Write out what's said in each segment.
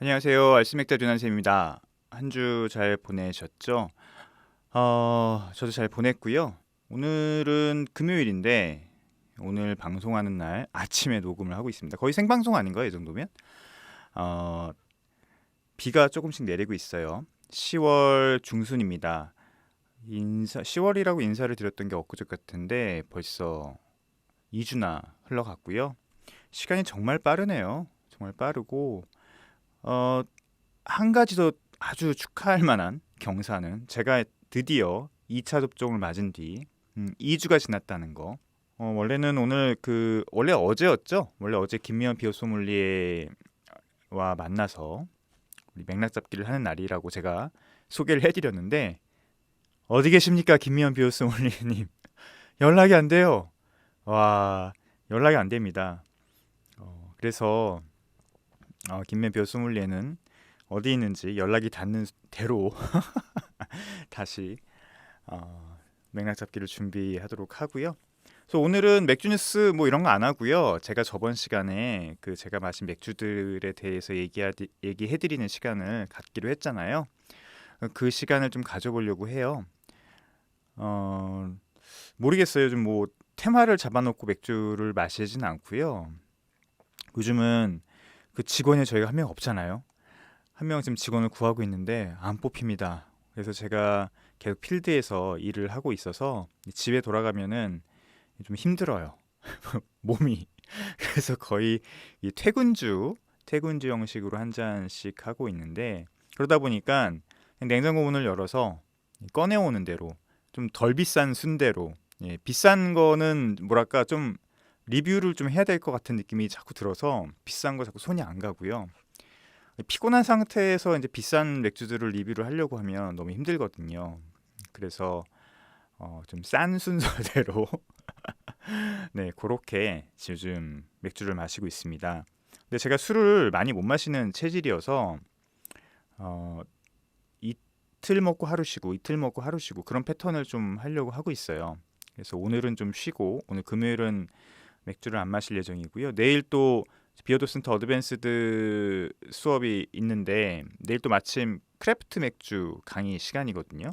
안녕하세요. 알쓸맥자 윤한쌤입니다. 한 주 잘 보내셨죠? 저도 잘 보냈고요. 오늘은 금요일인데 오늘 방송하는 날 아침에 녹음을 하고 있습니다. 거의 생방송 아닌가요, 이 정도면? 어, 비가 조금씩 내리고 있어요. 10월 중순입니다. 10월이라고 인사를 드렸던 게 엊그제 같은데 벌써 2주나 흘러갔고요. 시간이 정말 빠르네요. 정말 빠르고 어, 한 가지 더 아주 축하할 만한 경사는 제가 드디어 2차 접종을 맞은 뒤 2주가 지났다는 거. 원래는 오늘 원래 어제였죠? 원래 어제 김미연 비오소믈리에와 만나서 우리 맥락 잡기를 하는 날이라고 제가 소개를 해드렸는데 어디 계십니까, 김미연 비오소믈리에님? 연락이 안 돼요. 와, 연락이 안 됩니다. 그래서 김미연 비오소믈리에는 어디 있는지 연락이 닿는 대로 다시 맥락 잡기를 준비하도록 하고요. 그래서 오늘은 맥주 뉴스 뭐 이런 거 안 하고요. 제가 저번 시간에 제가 마신 맥주들에 대해서 얘기해드리는 시간을 갖기로 했잖아요. 그 시간을 좀 가져보려고 해요. 어, 모르겠어요. 좀 뭐 테마를 잡아놓고 맥주를 마시진 않고요. 요즘은 그 직원이 저희가 한 명 없잖아요. 한 명 지금 직원을 구하고 있는데 안 뽑힙니다. 그래서 제가 계속 필드에서 일을 하고 있어서 집에 돌아가면은 좀 힘들어요. 몸이. 그래서 거의 이 퇴근주 형식으로 한 잔씩 하고 있는데 그러다 보니까 그냥 냉장고 문을 열어서 꺼내오는 대로 좀 덜 비싼 순대로 비싼 거는 뭐랄까 좀 리뷰를 좀 해야 될 것 같은 느낌이 자꾸 들어서 비싼 거 자꾸 손이 안 가고요. 피곤한 상태에서 이제 비싼 맥주들을 리뷰를 하려고 하면 너무 힘들거든요. 그래서 좀 싼 순서대로 네, 그렇게 요즘 맥주를 마시고 있습니다. 근데 제가 술을 많이 못 마시는 체질이어서 어, 이틀 먹고 하루 쉬고 이틀 먹고 하루 쉬고 그런 패턴을 좀 하려고 하고 있어요. 그래서 오늘은 좀 쉬고 오늘 금요일은 맥주를 안 마실 예정이고요. 내일 또 비어도 센터 어드밴스드 수업이 있는데 내일 또 마침 크래프트 맥주 강의 시간이거든요.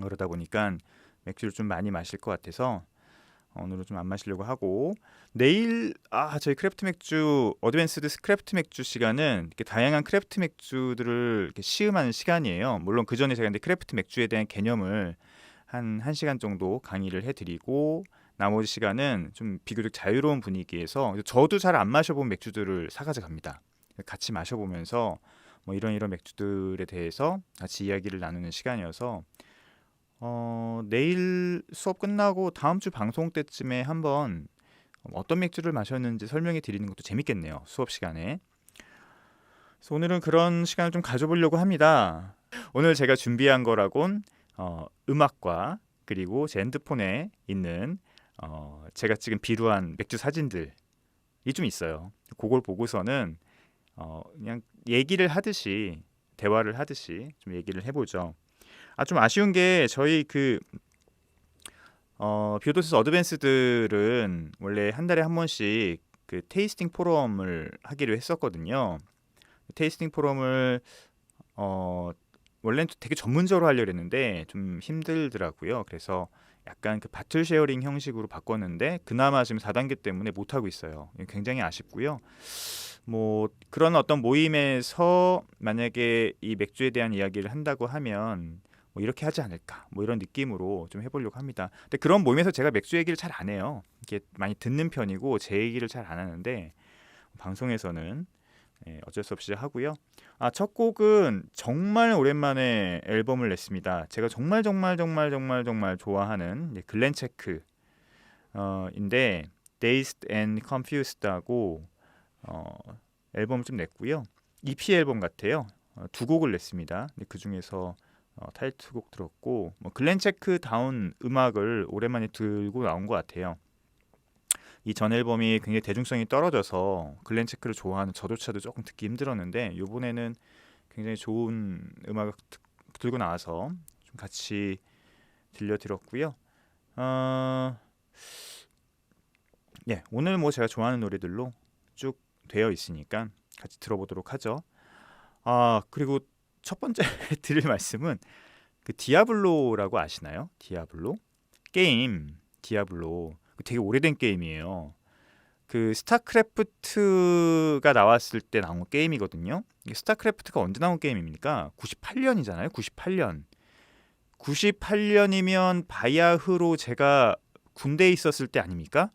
그러다 보니까 맥주를 좀 많이 마실 것 같아서 오늘은 좀 안 마시려고 하고 내일 저희 크래프트 맥주 어드밴스드 크래프트 맥주 시간은 이렇게 다양한 크래프트 맥주들을 이렇게 시음하는 시간이에요. 물론 그 전에 제가 근데 크래프트 맥주에 대한 개념을 한 1시간 정도 강의를 해드리고 나머지 시간은 좀 비교적 자유로운 분위기에서 저도 잘 안 마셔본 맥주들을 사가져 갑니다. 같이 마셔보면서 뭐 이런 맥주들에 대해서 같이 이야기를 나누는 시간이어서 내일 수업 끝나고 다음 주 방송 때쯤에 한번 어떤 맥주를 마셨는지 설명해 드리는 것도 재밌겠네요. 수업 시간에. 그래서 오늘은 그런 시간을 좀 가져보려고 합니다. 오늘 제가 준비한 거라곤 음악과 그리고 제 핸드폰에 있는 제가 찍은 비루한 맥주 사진들이 좀 있어요. 그걸 보고서는 그냥 얘기를 하듯이 대화를 하듯이 좀 얘기를 해보죠. 좀 아쉬운 게 저희 비오도스 어드밴스들은 원래 한 달에 한 번씩 그 테이스팅 포럼을 하기로 했었거든요. 테이스팅 포럼을 어, 원래는 되게 전문적으로 하려고 했는데 좀 힘들더라고요. 그래서 약간 그 바틀 쉐어링 형식으로 바꿨는데 그나마 지금 4단계 때문에 못 하고 있어요. 굉장히 아쉽고요. 뭐 그런 어떤 모임에서 만약에 이 맥주에 대한 이야기를 한다고 하면 뭐 이렇게 하지 않을까 뭐 이런 느낌으로 좀 해보려고 합니다. 근데 그런 모임에서 제가 맥주 얘기를 잘 안 해요. 이게 많이 듣는 편이고 제 얘기를 잘 안 하는데 방송에서는 어쩔 수 없이 하고요. 첫 곡은 정말 오랜만에 앨범을 냈습니다. 제가 정말 정말 정말 정말 정말 좋아하는 글렌 체크 인데 Dazed and Confused하고 어, 앨범을 좀 냈고요. EP 앨범 같아요. 두 곡을 냈습니다. 그 중에서 타이틀곡 들었고 뭐 글렌 체크 다운 음악을 오랜만에 들고 나온 것 같아요. 이 전 앨범이 굉장히 대중성이 떨어져서 글렌 체크를 좋아하는 저조차도 조금 듣기 힘들었는데 이번에는 굉장히 좋은 음악을 들고 나와서 좀 같이 들려드렸고요. 어, 오늘 뭐 제가 좋아하는 노래들로 쭉 되어 있으니까 같이 들어보도록 하죠. 그리고 첫 번째 드릴 말씀은 그 디아블로라고 아시나요? 디아블로 게임. 디아블로 되게 오래된 게임이에요. 그 스타크래프트가 나왔을 때 나온 게임이거든요. 이게 스타크래프트가 언제 나온 게임입니까? 98년이잖아요. 98년. 98년이면 바야흐로 제가 군대에 있었을 때 아닙니까?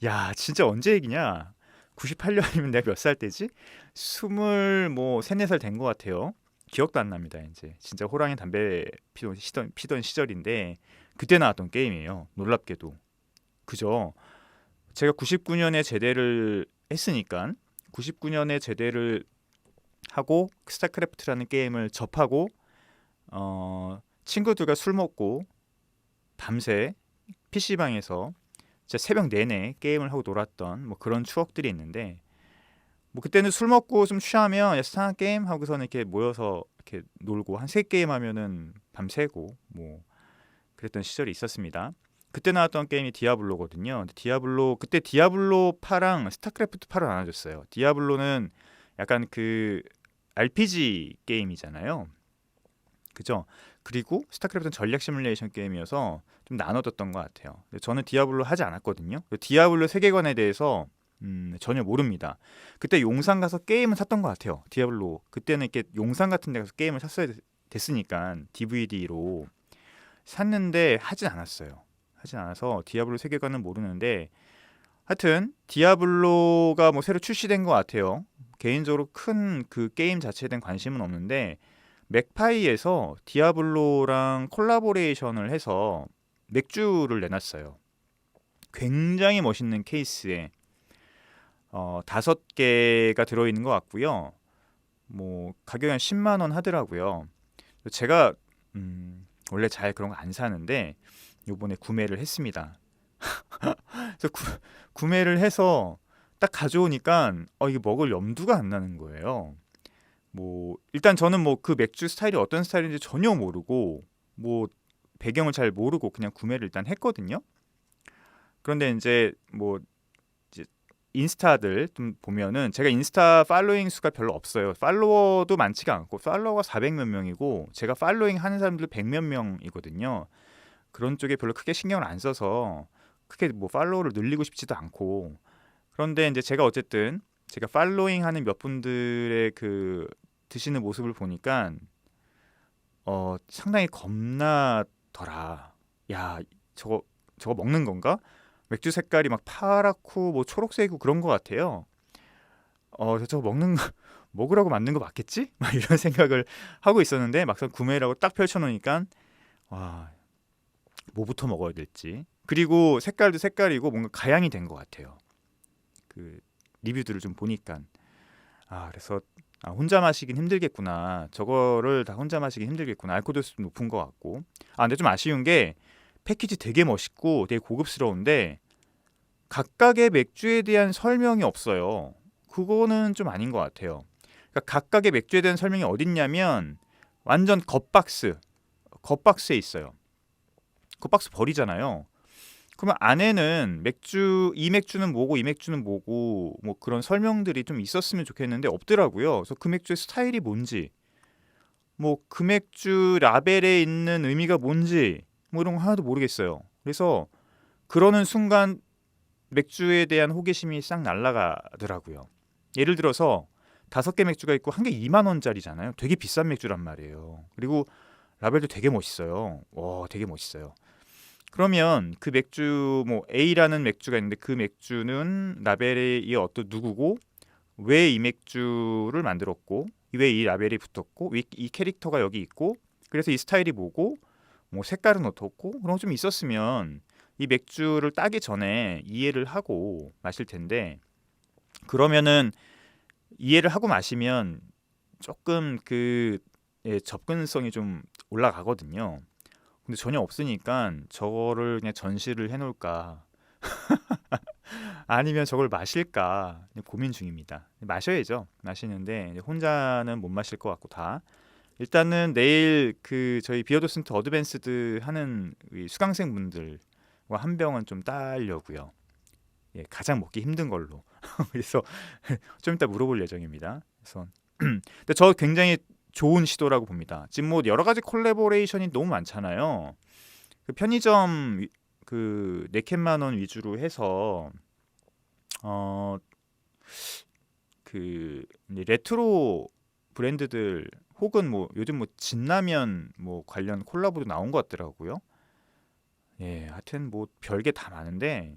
야, 진짜 언제 얘기냐? 98년이면 내가 몇 살 때지? 스물 뭐 세네 살 된 것 같아요. 기억도 안 납니다. 이제 진짜 호랑이 담배 피던 시절인데 그때 나왔던 게임이에요. 놀랍게도. 그죠? 제가 99년에 제대를 했으니까 99년에 제대를 하고 스타크래프트라는 게임을 접하고 친구들과 술 먹고 밤새 PC방에서 진짜 새벽 내내 게임을 하고 놀았던 뭐 그런 추억들이 있는데 뭐 그때는 술 먹고 좀 취하면 스타 게임 하고서는 이렇게 모여서 이렇게 놀고 한 세 게임 하면은 밤새고 뭐 그랬던 시절이 있었습니다. 그때 나왔던 게임이 디아블로거든요. 근데 디아블로 그때 디아블로 8랑 스타크래프트 8을 나눠줬어요. 디아블로는 약간 그 RPG 게임이잖아요. 그죠? 그리고 스타크래프트는 전략 시뮬레이션 게임이어서 좀 나눠졌던 것 같아요. 근데 저는 디아블로 하지 않았거든요. 디아블로 세계관에 대해서 전혀 모릅니다. 그때 용산 가서 게임을 샀던 것 같아요. 디아블로 그때는 이렇게 용산 같은 데 가서 게임을 샀어야 됐으니까 DVD로 샀는데 하진 않았어요. 하진 않아서 디아블로 세계관은 모르는데 하여튼 디아블로가 뭐 새로 출시된 것 같아요. 개인적으로 큰 그 게임 자체에 대한 관심은 없는데 맥파이에서 디아블로랑 콜라보레이션을 해서 맥주를 내놨어요. 굉장히 멋있는 케이스에 5개가 들어있는 것 같고요. 뭐 가격이 한 10만 원 하더라고요. 제가 원래 잘 그런 거 안 사는데 요번에 구매를 했습니다. 그래서 구매를 해서 딱 가져오니까 이게 먹을 염두가 안 나는 거예요. 뭐 일단 저는 뭐 그 맥주 스타일이 어떤 스타일인지 전혀 모르고 뭐 배경을 잘 모르고 그냥 구매를 일단 했거든요. 그런데 이제 뭐 이제 인스타들 좀 보면은 제가 인스타 팔로잉 수가 별로 없어요. 팔로워도 많지가 않고 팔로워가 400 몇 명이고 제가 팔로잉 하는 사람들 100 몇 명이거든요. 그런 쪽에 별로 크게 신경을 안 써서 크게 뭐 팔로워를 늘리고 싶지도 않고 그런데 이제 제가 어쨌든 제가 팔로잉 하는 몇 분들의 그 드시는 모습을 보니까 상당히 겁나더라. 야, 저거 먹는 건가? 맥주 색깔이 막 파랗고 뭐 초록색이고 그런 것 같아요. 저거 먹으라고 만든 거 맞겠지? 막 이런 생각을 하고 있었는데 막상 구매를 하고 딱 펼쳐놓으니까 와, 뭐부터 먹어야 될지. 그리고 색깔도 색깔이고 뭔가 가양이 된 것 같아요. 그 리뷰들을 좀 보니까 그래서 혼자 마시긴 힘들겠구나. 저거를 다 혼자 마시긴 힘들겠구나. 알코올 도수도 높은 것 같고. 근데 좀 아쉬운 게 패키지 되게 멋있고 되게 고급스러운데 각각의 맥주에 대한 설명이 없어요. 그거는 좀 아닌 것 같아요. 그러니까 각각의 맥주에 대한 설명이 어딨냐면 완전 겉박스에 있어요. 겉박스 버리잖아요. 그러면 안에는 이 맥주는 뭐고 이 맥주는 뭐고 뭐 그런 설명들이 좀 있었으면 좋겠는데 없더라고요. 그래서 그 맥주의 스타일이 뭔지 뭐 그 맥주 라벨에 있는 의미가 뭔지 뭐 이런 거 하나도 모르겠어요. 그래서 그러는 순간 맥주에 대한 호기심이 싹 날아가더라고요. 예를 들어서 5개 맥주가 있고 한 개 2만 원짜리잖아요. 되게 비싼 맥주란 말이에요. 그리고 라벨도 되게 멋있어요. 와, 되게 멋있어요. 그러면 그 맥주 뭐 A라는 맥주가 있는데 그 맥주는 라벨이 어떤 누구고 왜 이 맥주를 만들었고 왜 이 라벨이 붙었고 이 캐릭터가 여기 있고 그래서 이 스타일이 뭐고 뭐 색깔은 어떻고 그런 거 좀 있었으면 이 맥주를 따기 전에 이해를 하고 마실 텐데 그러면은 이해를 하고 마시면 조금 접근성이 좀 올라가거든요. 근데 전혀 없으니까 저거를 그냥 전시를 해놓을까 아니면 저걸 마실까 고민 중입니다. 마셔야죠. 마시는데 이제 혼자는 못 마실 것 같고 다. 일단은 내일 그 저희 비어도 센터 어드밴스드 하는 이 수강생 분들과 한 병은 좀 따려고요. 가장 먹기 힘든 걸로. 그래서 좀 이따 물어볼 예정입니다. 그래서 근데 저 굉장히 좋은 시도라고 봅니다. 지금 뭐 여러 가지 콜라보레이션이 너무 많잖아요. 그 편의점 그 네캔만원 위주로 해서 어 그 레트로 브랜드들 혹은 뭐 요즘 뭐 진라면 뭐 관련 콜라보도 나온 것 같더라고요. 예, 하여튼 뭐 별게 다 많은데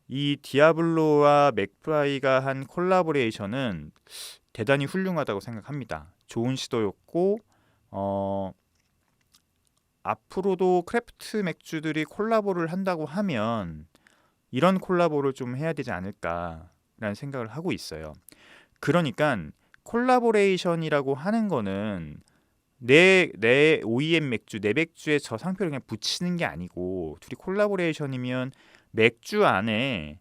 이 디아블로와 맥프라이가 한 콜라보레이션은 대단히 훌륭하다고 생각합니다. 좋은 시도였고 어, 앞으로도 크래프트 맥주들이 콜라보를 한다고 하면 이런 콜라보를 좀 해야 되지 않을까라는 생각을 하고 있어요. 그러니까 콜라보레이션이라고 하는 거는 내 OEM 맥주, 내 맥주에 저 상표를 그냥 붙이는 게 아니고 둘이 콜라보레이션이면 맥주 안에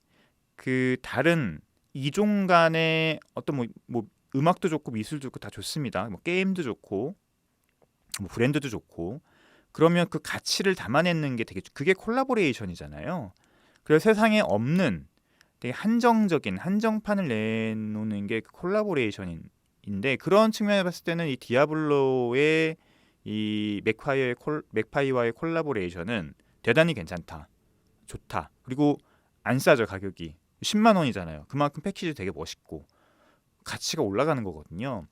그 다른 이종 간의 어떤 뭐 음악도 좋고 미술도 좋고 다 좋습니다. 뭐 게임도 좋고 뭐 브랜드도 좋고 그러면 그 가치를 담아내는 게 되게 그게 콜라보레이션이잖아요. 그래서 세상에 없는 되게 한정적인 한정판을 내놓는 게 그 콜라보레이션인데 그런 측면에 봤을 때는 이 디아블로의 이 맥파이와의 콜라보레이션은 대단히 괜찮다, 좋다. 그리고 안 싸죠 가격이 10만 원이잖아요. 그만큼 패키지 되게 멋있고 가치가 올라가는 거거든요.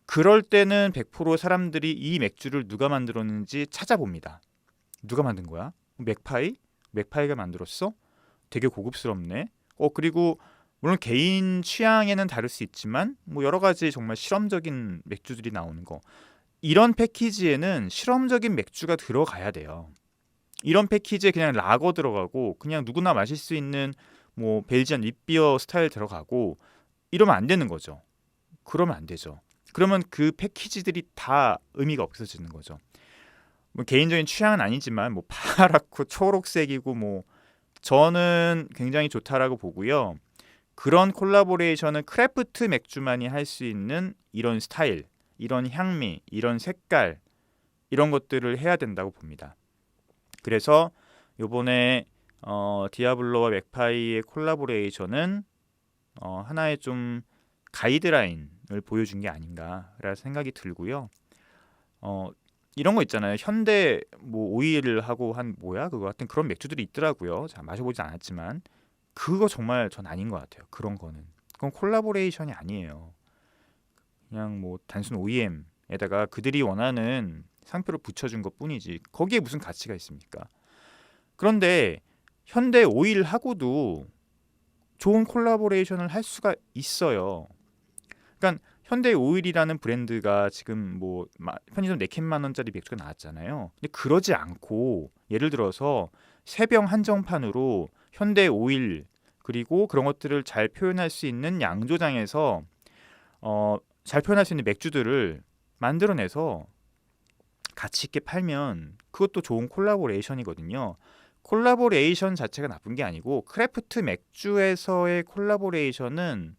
그럴 때는 100% 사람들이 이 맥주를 누가 만들었는지 찾아봅니다. 누가 만든 거야? 맥파이? 맥파이가 만들었어? 되게 고급스럽네. 그리고 물론 개인 취향에는 다를 수 있지만 뭐 여러 가지 정말 실험적인 맥주들이 나오는 거. 이런 패키지에는 실험적인 맥주가 들어가야 돼요. 이런 패키지에 그냥 라거 들어가고 그냥 누구나 마실 수 있는 뭐 벨지안 윗비어 스타일 들어가고 이러면 안 되는 거죠. 그러면 안 되죠. 그러면 그 패키지들이 다 의미가 없어지는 거죠. 뭐 개인적인 취향은 아니지만 뭐 파랗고 초록색이고 뭐 저는 굉장히 좋다라고 보고요. 그런 콜라보레이션은 크래프트 맥주만이 할 수 있는 이런 스타일, 이런 향미, 이런 색깔 이런 것들을 해야 된다고 봅니다. 그래서 요번에 디아블로와 맥파이의 콜라보레이션은 하나의 좀 가이드라인을 보여준 게 아닌가라는 생각이 들고요. 이런 거 있잖아요. 현대 뭐 오일을 하고 한 뭐야 그거 같은 그런 맥주들이 있더라고요. 자, 마셔보지 않았지만 그거 정말 전 아닌 것 같아요. 그런 거는 그건 콜라보레이션이 아니에요. 그냥 뭐 단순 OEM에다가 그들이 원하는 상표를 붙여준 것뿐이지 거기에 무슨 가치가 있습니까? 그런데 현대 오일하고도 좋은 콜라보레이션을 할 수가 있어요. 그러니까 현대 오일이라는 브랜드가 지금 뭐 편의점 4캔만 원짜리 맥주가 나왔잖아요. 근데 그러지 않고 예를 들어서 세 병 한정판으로 현대 오일 그리고 그런 것들을 잘 표현할 수 있는 양조장에서 잘 표현할 수 있는 맥주들을 만들어내서 가치 있게 팔면 그것도 좋은 콜라보레이션이거든요. 콜라보레이션 자체가 나쁜 게 아니고 크래프트 맥주에서의 콜라보레이션은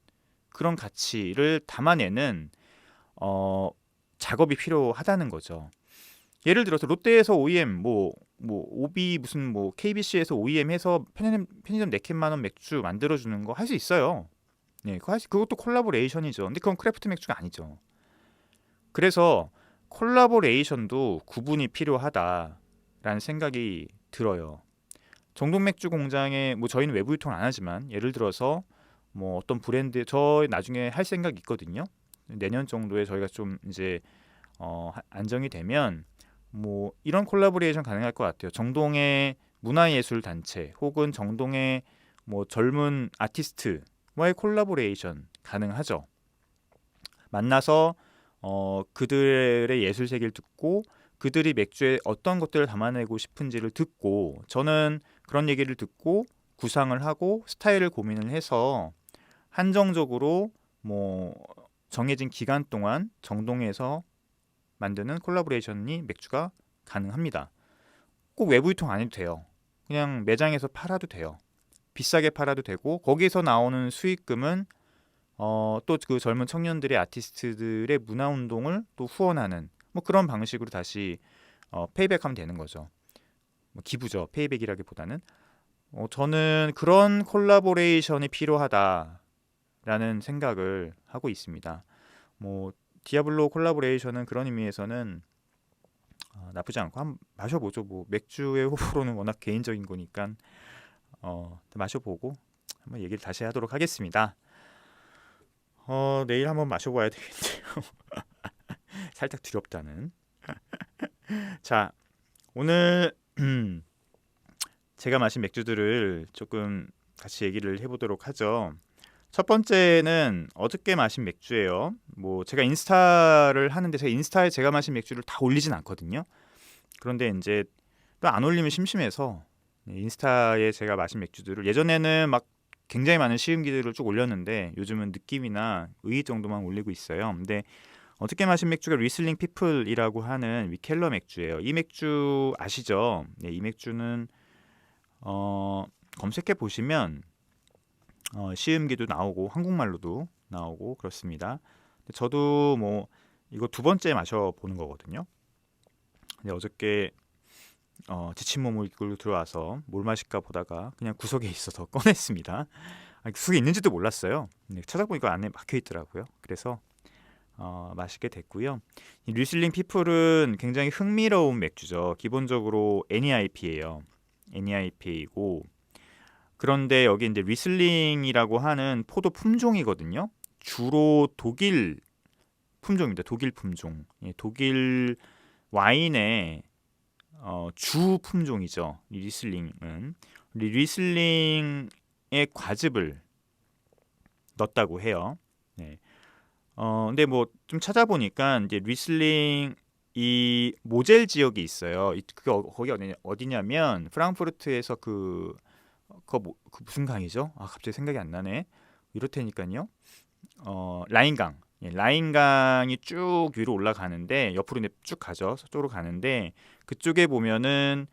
그런 가치를 담아내는 작업이 필요하다는 거죠. 예를 들어서 롯데에서 OEM 뭐 오비 무슨 뭐 KBC에서 OEM 해서 편의점 4캔만 원 맥주 만들어 주는 거 할 수 있어요. 네, 그것도 콜라보레이션이죠. 근데 그건 크래프트 맥주가 아니죠. 그래서 콜라보레이션도 구분이 필요하다라는 생각이 들어요. 정동맥주 공장에 뭐 저희는 외부 유통을 안 하지만 예를 들어서 뭐 어떤 브랜드 저 나중에 할 생각 있거든요. 내년 정도에 저희가 좀 이제 안정이 되면 뭐 이런 콜라보레이션 가능할 것 같아요. 정동의 문화예술 단체 혹은 정동의 뭐 젊은 아티스트와의 콜라보레이션 가능하죠. 만나서 그들의 예술 세계를 듣고 그들이 맥주에 어떤 것들을 담아내고 싶은지를 듣고 저는 그런 얘기를 듣고 구상을 하고 스타일을 고민을 해서 한정적으로 뭐 정해진 기간 동안 정동에서 만드는 콜라보레이션이 맥주가 가능합니다. 꼭 외부 유통 안 해도 돼요. 그냥 매장에서 팔아도 돼요. 비싸게 팔아도 되고 거기서 나오는 수익금은 또 그 젊은 청년들의 아티스트들의 문화 운동을 또 후원하는 뭐 그런 방식으로 다시 페이백하면 되는 거죠. 뭐 기부죠. 페이백이라기보다는 저는 그런 콜라보레이션이 필요하다라는 생각을 하고 있습니다. 뭐 디아블로 콜라보레이션은 그런 의미에서는 나쁘지 않고 한번 마셔보죠. 뭐 맥주의 호불호는 워낙 개인적인 거니까 마셔보고 한번 얘기를 다시 하도록 하겠습니다. 내일 한번 마셔봐야 되겠네요. 살짝 두렵다는. 자, 오늘 제가 마신 맥주들을 조금 같이 얘기를 해보도록 하죠. 첫 번째는 어저께 마신 맥주예요. 뭐 제가 인스타를 하는데 제가 인스타에 제가 마신 맥주를 다 올리진 않거든요. 그런데 이제 또 안 올리면 심심해서 인스타에 제가 마신 맥주들을 예전에는 막 굉장히 많은 시음기들을 쭉 올렸는데 요즘은 느낌이나 의의 정도만 올리고 있어요. 근데 어저께 마신 맥주가 리슬링 피플이라고 하는 위켈러 맥주예요. 이 맥주 아시죠? 네, 이 맥주는 검색해 보시면 시음기도 나오고 한국말로도 나오고 그렇습니다. 저도 뭐 이거 두 번째 마셔 보는 거거든요. 근데 어저께 지친 몸을 이끌고 들어와서 뭘 마실까 보다가 그냥 구석에 있어서 꺼냈습니다. 구석에 있는지도 몰랐어요. 찾아보니까 안에 막혀 있더라고요. 그래서 마시게 됐고요. 이 리슬링 피플은 굉장히 흥미로운 맥주죠. 기본적으로 NEIP예요. NEIP이고 그런데 여기 이제 리슬링이라고 하는 포도 품종이거든요. 주로 독일 품종입니다. 독일 품종. 독일 와인의 주 품종이죠. 이 리슬링은 리슬링의 과즙을 넣었다고 해요. 네. 근데 뭐 좀 찾아보니까 이제 리슬링 이 모젤 지역이 있어요. 거기 어디냐면 프랑크푸르트에서 그 무슨 강이죠? 갑자기 생각이 안 나네. 이렇다니까요. 라인강. 라인강이 쭉 위로 올라가는데 옆으로 쭉 가죠. 서쪽으로 가는데 그쪽에 보면은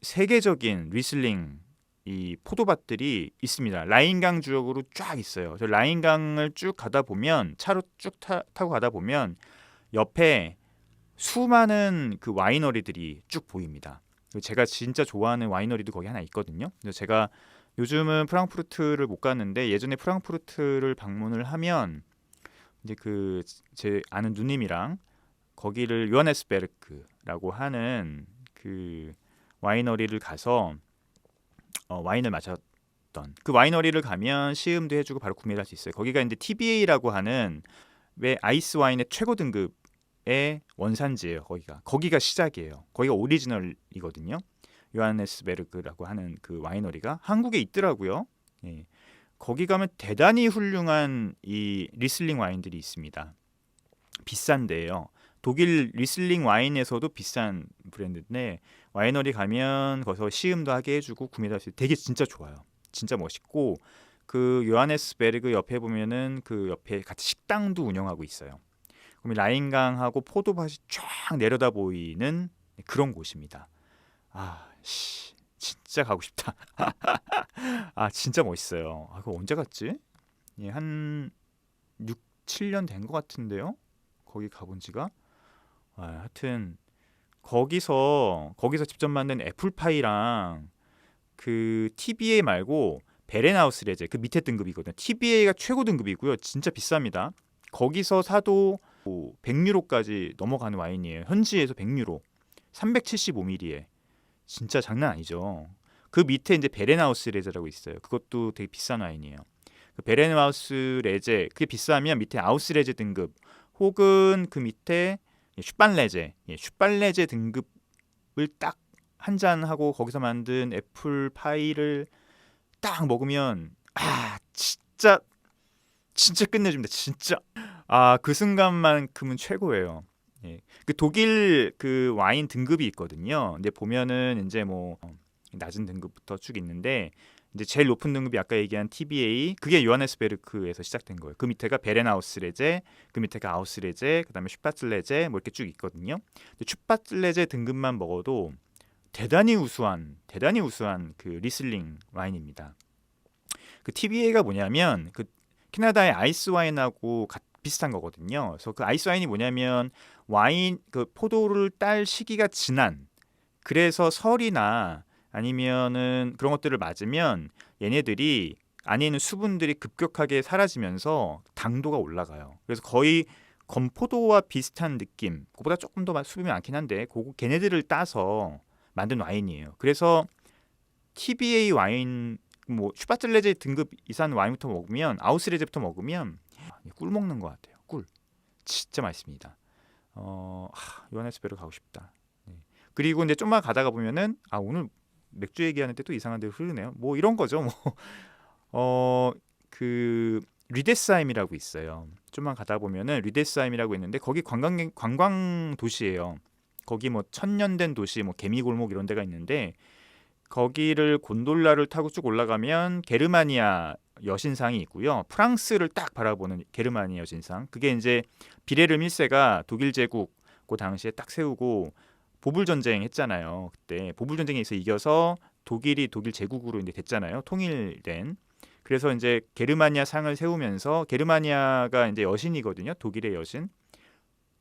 세계적인 리슬링 이 포도밭들이 있습니다. 라인강 지역으로 쫙 있어요. 저 라인강을 쭉 가다 보면 차로 쭉 타고 가다 보면 옆에 수많은 그 와이너리들이 쭉 보입니다. 제가 진짜 좋아하는 와이너리도 거기 하나 있거든요. 그래서 제가 요즘은 프랑크푸르트를 못 갔는데 예전에 프랑크푸르트를 방문을 하면 이제 그 제 아는 누님이랑 거기를 요하네스베르크라고 하는 그 와이너리를 가서 와인을 마셨던 그 와이너리를 가면 시음도 해주고 바로 구매를 할 수 있어요. 거기가 이제 TBA라고 하는 왜 아이스 와인의 최고 등급의 원산지예요. 거기가 시작이에요. 거기가 오리지널이거든요. 요하네스베르크라고 하는 그 와이너리가 한국에 있더라고요. 예. 거기 가면 대단히 훌륭한 이 리슬링 와인들이 있습니다. 비싼데요. 독일 리슬링 와인에서도 비싼 브랜드인데 와이너리 가면 거기서 시음도 하게 해주고 구매도 할 수 있어요. 되게 진짜 좋아요. 진짜 멋있고 그 요하네스베르크 옆에 보면은 그 옆에 같이 식당도 운영하고 있어요. 그럼 라인강하고 포도밭이 쫙 내려다 보이는 그런 곳입니다. 진짜 가고 싶다. 진짜 멋있어요. 그거 언제 갔지? 한 6, 7년 된 것 같은데요. 거기 가본 지가. 하여튼 거기서 직접 만든 애플파이랑 그 TBA 말고 베렌하우스레제 그 밑에 등급이거든요. TBA가 최고 등급이고요. 진짜 비쌉니다. 거기서 사도 100유로까지 넘어가는 와인이에요. 현지에서 100유로. 375ml에 진짜 장난 아니죠. 그 밑에 이제 베렌하우스 레제라고 있어요. 그것도 되게 비싼 와인이에요. 그 베렌하우스 레제 그게 비싸면 밑에 아우스 레제 등급 혹은 그 밑에 슈빤레제 슈빤레제 등급을 딱 한 잔 하고 거기서 만든 애플 파이를 딱 먹으면 진짜 끝내줍니다. 진짜 그 순간만큼은 최고예요. 그 독일 그 와인 등급이 있거든요. 근데 보면은 이제 뭐 낮은 등급부터 쭉 있는데 이제 제일 높은 등급이 아까 얘기한 TBA 그게 요하네스베르크에서 시작된 거예요. 그 밑에가 베렌하우스레제, 그 밑에가 아우스레제, 그다음에 슈파츠레제 뭐 이렇게 쭉 있거든요. 근데 슈파츠레제 등급만 먹어도 대단히 우수한 그 리슬링 와인입니다. 그 TBA가 뭐냐면 그 캐나다의 아이스 와인하고 비슷한 거거든요. 그래서 그 아이스 와인이 뭐냐면 와인 그 포도를 딸 시기가 지난 그래서 설이나 아니면은 그런 것들을 맞으면 얘네들이 안에 있는 수분들이 급격하게 사라지면서 당도가 올라가요. 그래서 거의 건포도와 비슷한 느낌, 그보다 조금 더 수분이 많긴 한데 걔네들을 따서 만든 와인이에요. 그래서 TBA 와인, 뭐 슈바틀레제 등급 이상 와인부터 먹으면, 아우스레제부터 먹으면 꿀 먹는 것 같아요. 꿀 진짜 맛있습니다. 요하네스베르 가고 싶다. 네. 그리고 이제 좀만 가다가 보면은 오늘 맥주 얘기하는데 또 이상한 데로 흐르네요. 뭐 이런 거죠. 그 리데스하임이라고 있어요. 좀만 가다 보면은 리데스하임이라고 있는데 거기 관광 도시예요. 거기 뭐 천년된 도시, 뭐 개미골목 이런 데가 있는데 거기를 곤돌라를 타고 쭉 올라가면 게르마니아 여신상이 있고요. 프랑스를 딱 바라보는 게르마니아 여신상. 그게 이제 비레르 1세가 독일 제국 그 당시에 딱 세우고 보불 전쟁 했잖아요. 그때 보불 전쟁에서 이겨서 독일이 독일 제국으로 이제 됐잖아요. 통일된. 그래서 이제 게르마니아 상을 세우면서, 게르마니아가 이제 여신이거든요. 독일의 여신.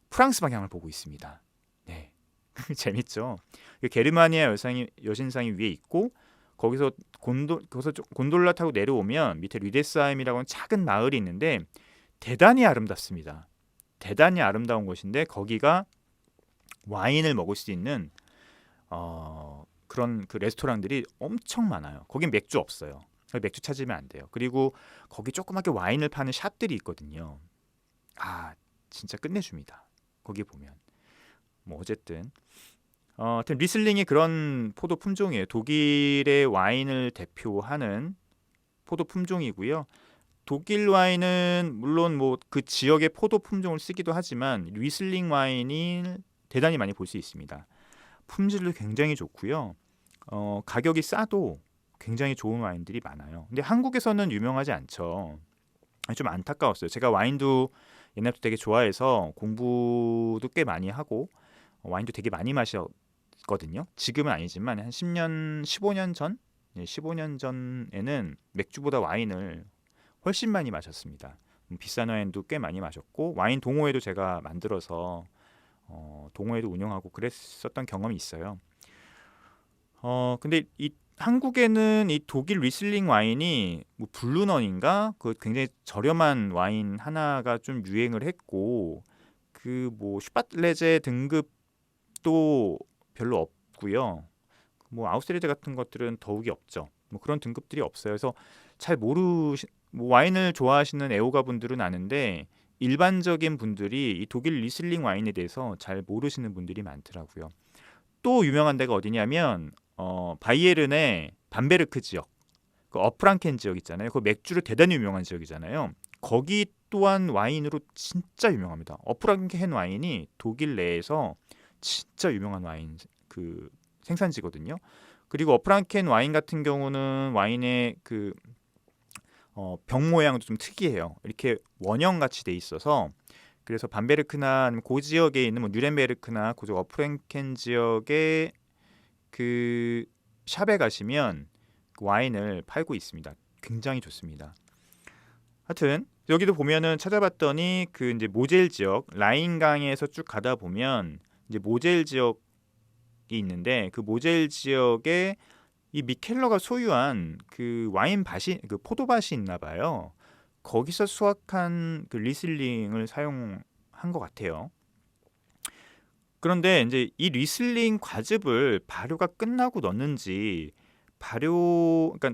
프랑스 방향을 보고 있습니다. 네. 재밌죠. 게르마니아 여신상이 위에 있고 거기서 곤돌라 타고 내려오면 밑에 리데스하임이라고 하는 작은 마을이 있는데 대단히 아름답습니다. 대단히 아름다운 곳인데 거기가 와인을 먹을 수 있는 그런 그 레스토랑들이 엄청 많아요. 거긴 맥주 없어요. 맥주 찾으면 안 돼요. 그리고 거기 조그맣게 와인을 파는 샵들이 있거든요. 진짜 끝내줍니다. 거기 보면. 뭐 어쨌든 하여튼 리슬링이 그런 포도 품종이에요. 독일의 와인을 대표하는 포도 품종이고요. 독일 와인은 물론 뭐 그 지역의 포도 품종을 쓰기도 하지만 리슬링 와인이 대단히 많이 볼 수 있습니다. 품질도 굉장히 좋고요. 가격이 싸도 굉장히 좋은 와인들이 많아요. 근데 한국에서는 유명하지 않죠. 좀 안타까웠어요. 제가 와인도 옛날부터 되게 좋아해서 공부도 꽤 많이 하고 와인도 되게 많이 마셨거든요. 지금은 아니지만 한 10년, 15년 전? 15년 전에는 맥주보다 와인을 훨씬 많이 마셨습니다. 비싼 와인도 꽤 많이 마셨고 와인 동호회도 제가 만들어서 동호회도 운영하고 그랬었던 경험이 있어요. 근데 이 한국에는 이 독일 리슬링 와인이 뭐 블루넌인가 그 굉장히 저렴한 와인 하나가 좀 유행을 했고 그 뭐 슈바틀레제 등급도 별로 없고요. 뭐 아우스레제 같은 것들은 더욱이 없죠. 뭐 그런 등급들이 없어요. 그래서 잘 뭐 와인을 좋아하시는 애호가 분들은 아는데 일반적인 분들이 이 독일 리슬링 와인에 대해서 잘 모르시는 분들이 많더라고요. 또 유명한 데가 어디냐면 바이에른의 밤베르크 지역, 그 어프랑켄 지역 있잖아요. 그 맥주로 대단히 유명한 지역이잖아요. 거기 또한 와인으로 진짜 유명합니다. 어프랑켄 와인이 독일 내에서 진짜 유명한 와인 그 생산지거든요. 그리고 어프랑켄 와인 같은 경우는 와인의 그 병 모양도 좀 특이해요. 이렇게 원형 같이 돼 있어서 그래서 밤베르크나 아니면 그 지역에 있는 뭐 뉴렌베르크나 그 어프랑켄 지역의 그 샵에 가시면 와인을 팔고 있습니다. 굉장히 좋습니다. 하여튼 여기도 보면은 찾아봤더니 그 이제 모젤 지역 라인강에서 쭉 가다 보면 이제 모젤 지역이 있는데 그 모젤 지역에 이 미켈러가 소유한 그 와인 밭이 그 포도밭이 있나 봐요. 거기서 수확한 그 리슬링을 사용한 것 같아요. 그런데 이제 이 리슬링 과즙을 발효가 끝나고 넣는지 그러니까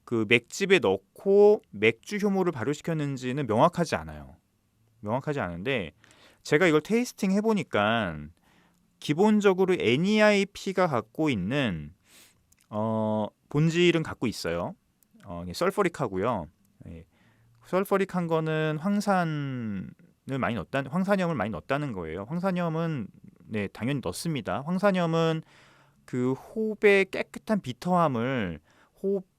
그 맥집에 넣고 맥주 효모를 발효시켰는지는 명확하지 않아요. 명확하지 않은데 제가 이걸 테이스팅 해보니까 기본적으로 NEIP가 갖고 있는 본질은 갖고 있어요. 설퍼릭하고요. 예. 설퍼릭한 거는 황산염을 많이 넣었다는 거예요. 황산염은 당연히 넣습니다. 황산염은 그 호흡의 깨끗한 비터함을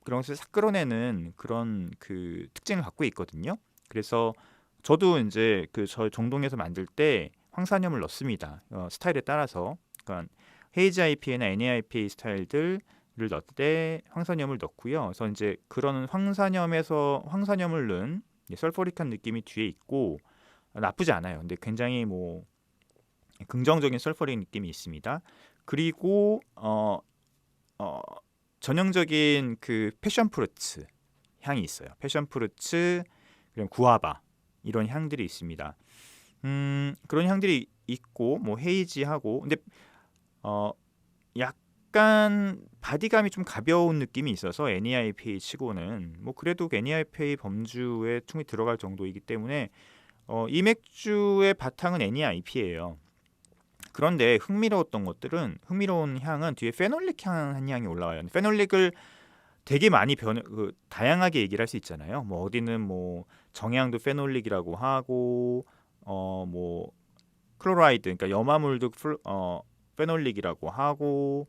그런 것을 싹 끌어내는 그런 그 특징을 갖고 있거든요. 그래서 저도 이제 저 정동에서 만들 때 황산염을 넣습니다. 스타일에 따라서. 그러니까 헤이즈 IPA나 NAIPA 스타일들을 넣을 때 황산염을 넣고요. 그래서 이제 그런 황산염을 넣은 설퍼릭한 느낌이 뒤에 있고 나쁘지 않아요. 근데 굉장히 뭐 긍정적인 설퍼릭 느낌이 있습니다. 그리고 전형적인 그 패션 프루츠 향이 있어요. 패션 프루츠, 그리고 구아바 이런 향들이 있습니다. 그런 향들이 있고 뭐 헤이지하고 근데 약간 바디감이 좀 가벼운 느낌이 있어서 NEIPA 치고는 뭐 그래도 NEIPA 범주에 충분히 들어갈 정도이기 때문에 이 맥주의 바탕은 NEIP예요. 그런데 흥미로운 향은 뒤에 페놀릭 한 향이 올라와요. 페놀릭을 되게 많이 다양하게 얘기를 할 수 있잖아요. 뭐 어디는 뭐 정향도 페놀릭이라고 하고 뭐 클로라이드 그러니까 염화물도 페놀릭이라고 하고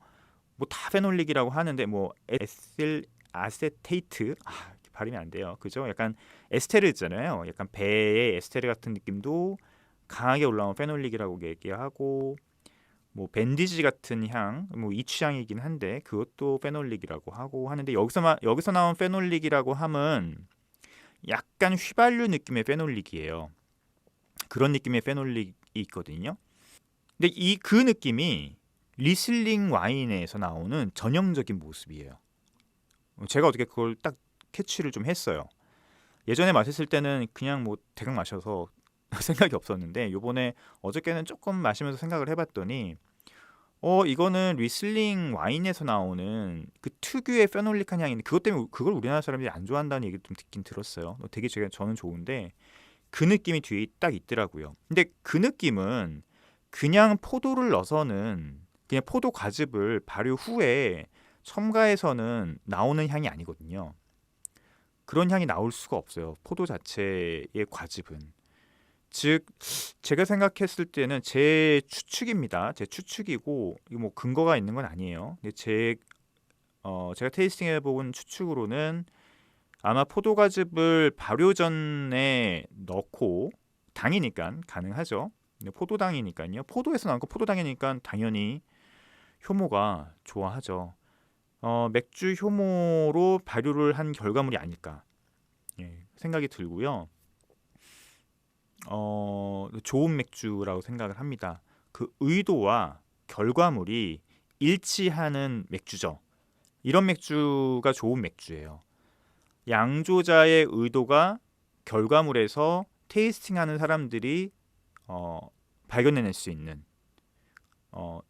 뭐 다 페놀릭이라고 하는데 뭐 에틸 아세테이트 발음이 안 돼요. 그죠? 약간 에스테르 있잖아요. 약간 배의 에스테르 같은 느낌도 강하게 올라온 페놀릭이라고 얘기하고 뭐 밴디지 같은 향, 뭐 이 취향이긴 한데 그것도 페놀릭이라고 하고 하는데 여기서 나온 페놀릭이라고 함은 약간 휘발유 느낌의 페놀릭이에요. 그런 느낌의 페놀릭이 있거든요. 근데 그 느낌이 리슬링 와인에서 나오는 전형적인 모습이에요. 제가 어떻게 그걸 딱 캐치를 좀 했어요. 예전에 마셨을 때는 그냥 뭐 대강 마셔서 생각이 없었는데 요번에 어저께는 조금 마시면서 생각을 해봤더니 이거는 리슬링 와인에서 나오는 그 특유의 페놀릭한 향인데 그것 때문에 그걸 우리나라 사람들이 안 좋아한다는 얘기를 좀 듣긴 들었어요. 되게 저는 좋은데 그 느낌이 뒤에 딱 있더라고요. 근데 그 느낌은 그냥 포도를 넣어서는 그냥 포도 과즙을 발효 후에 첨가해서는 나오는 향이 아니거든요. 그런 향이 나올 수가 없어요. 포도 자체의 과즙은. 즉 제가 생각했을 때는 제 추측입니다. 제 추측이고 이거 뭐 근거가 있는 건 아니에요. 근데 제가 테이스팅해 본 추측으로는 아마 포도 과즙을 발효 전에 넣고 당이니까 가능하죠. 포도당이니까요. 포도에서 나온 거 포도당이니까 당연히 효모가 좋아하죠. 맥주 효모로 발효를 한 결과물이 아닐까 생각이 들고요. 좋은 맥주라고 생각을 합니다. 그 의도와 결과물이 일치하는 맥주죠. 이런 맥주가 좋은 맥주예요. 양조자의 의도가 결과물에서 테이스팅하는 사람들이 발견해낼 수 있는,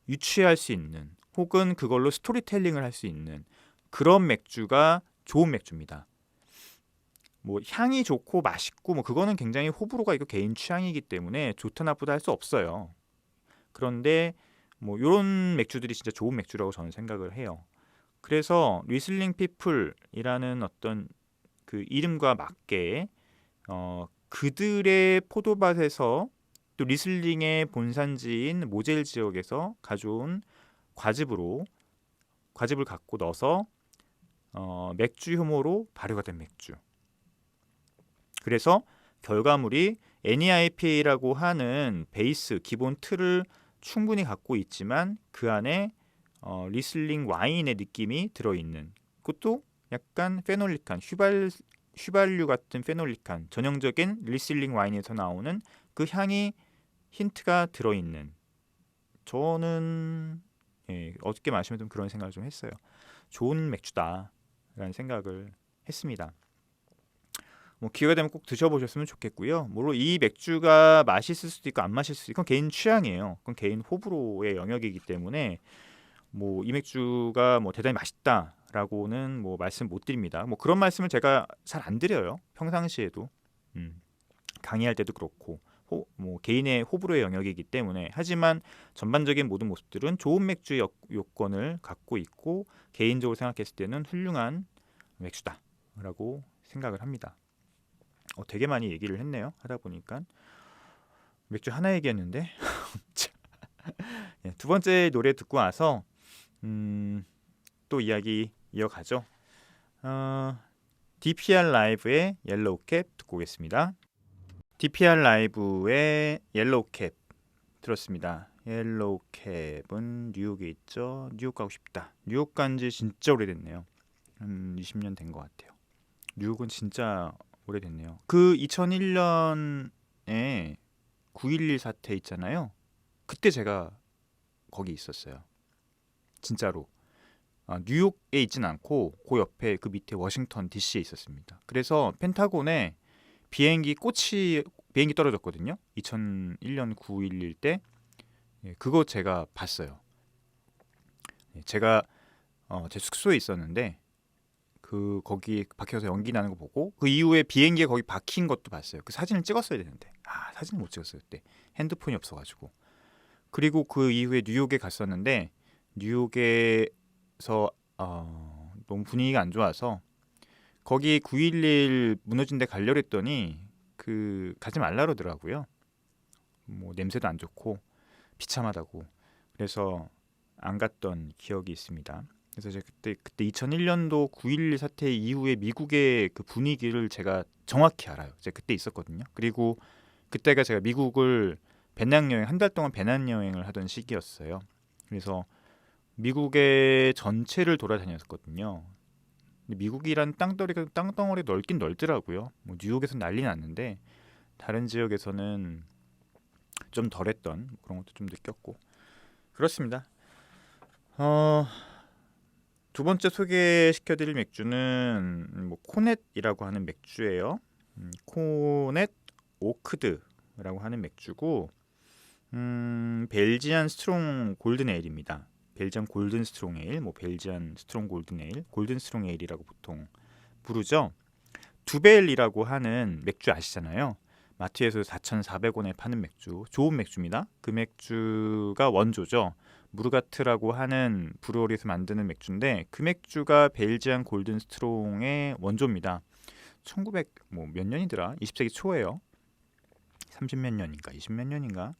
유추할 수 있는, 혹은 그걸로 스토리텔링을 할 수 있는 그런 맥주가 좋은 맥주입니다. 뭐 향이 좋고 맛있고 뭐 그거는 굉장히 호불호가 있고 개인 취향이기 때문에 좋다 나쁘다 할 수 없어요. 그런데 뭐 이런 맥주들이 진짜 좋은 맥주라고 저는 생각을 해요. 그래서 리슬링 피플이라는 어떤 그 이름과 맞게 그들의 포도밭에서 또 리슬링의 본산지인 모젤 지역에서 가져온 과즙을 갖고 넣어서 맥주 효모로 발효가 된 맥주. 그래서 결과물이 NEIPA라고 하는 베이스 기본 틀을 충분히 갖고 있지만 그 안에 리슬링 와인의 느낌이 들어있는 그것도 약간 페놀릭한 휘발유 같은 페놀릭한 전형적인 리슬링 와인에서 나오는 그 향이 힌트가 들어있는 저는 어저께 마시면 좀 그런 생각을 좀 했어요. 좋은 맥주다라는 생각을 했습니다. 뭐 기회가 되면 꼭 드셔보셨으면 좋겠고요. 물론 이 맥주가 맛있을 수도 있고 안 맛있을 수도 있고 그건 개인 취향이에요. 그건 개인 호불호의 영역이기 때문에 뭐 이 맥주가 뭐 대단히 맛있다라고는 뭐 말씀 못 드립니다. 뭐 그런 말씀을 제가 잘 안 드려요. 평상시에도 강의할 때도 그렇고 뭐 개인의 호불호의 영역이기 때문에 하지만 전반적인 모든 모습들은 좋은 맥주 요건을 갖고 있고 개인적으로 생각했을 때는 훌륭한 맥주다라고 생각을 합니다. 되게 많이 얘기를 했네요. 하다 보니까 맥주 하나 얘기했는데 두 번째 노래 듣고 와서 또 이야기 이어가죠. DPR 라이브의 옐로우 캡 듣고 오겠습니다. DPR 라이브의 옐로우 캡 들었습니다. 옐로우 캡은 뉴욕에 있죠. 뉴욕 가고 싶다. 뉴욕 간지 진짜 오래됐네요. 한 20년 된 것 같아요. 뉴욕은 진짜 오래됐네요. 그 2001년에 9.11 사태 있잖아요. 그때 제가 거기 있었어요. 진짜로. 뉴욕에 있진 않고 그 옆에 그 밑에 워싱턴 DC에 있었습니다. 그래서 펜타곤에 비행기 떨어졌거든요. 2001년 9.11 때. 그거 제가 봤어요. 제가 제 숙소에 있었는데 거기 박혀서 연기 나는 거 보고 그 이후에 비행기에 거기 박힌 것도 봤어요. 그 사진을 찍었어야 되는데 사진을 못 찍었어요 그때. 핸드폰이 없어가지고. 그리고 그 이후에 뉴욕에 갔었는데 뉴욕에서 너무 분위기가 안 좋아서 거기 9.11 무너진 데 가려고 했더니 가지 말라 그러더라고요. 뭐 냄새도 안 좋고 비참하다고. 그래서 안 갔던 기억이 있습니다. 그래서 제가 그때 2001년도 9.11 사태 이후에 미국의 그 분위기를 제가 정확히 알아요. 제가 그때 있었거든요. 그리고 그때가 제가 미국을 배낭여행 한 달 동안 배낭여행을 하던 시기였어요. 그래서 미국의 전체를 돌아다녔거든요. 근데 미국이란 땅덩어리 넓긴 넓더라고요. 뭐 뉴욕에서 난리 났는데 다른 지역에서는 좀 덜했던 그런 것도 좀 느꼈고 그렇습니다. 두 번째 소개시켜드릴 맥주는 뭐 코넷이라고 하는 맥주예요. 코넷 오크드라고 하는 맥주고 벨지안 스트롱 골든 에일입니다. 벨지안 골든 스트롱 에일, 뭐 벨지안 스트롱 골든 에일, 골든 스트롱 에일이라고 보통 부르죠. 두벨이라고 하는 맥주 아시잖아요. 마트에서 4,400원에 파는 맥주, 좋은 맥주입니다. 그 맥주가 원조죠. 무르가트라고 하는 브루어리에서 만드는 맥주인데 그 맥주가 벨지안 골든 스트롱의 원조입니다. 1900 뭐 몇 년이더라? 20세기 초예요. 30몇 년인가 20몇 년인가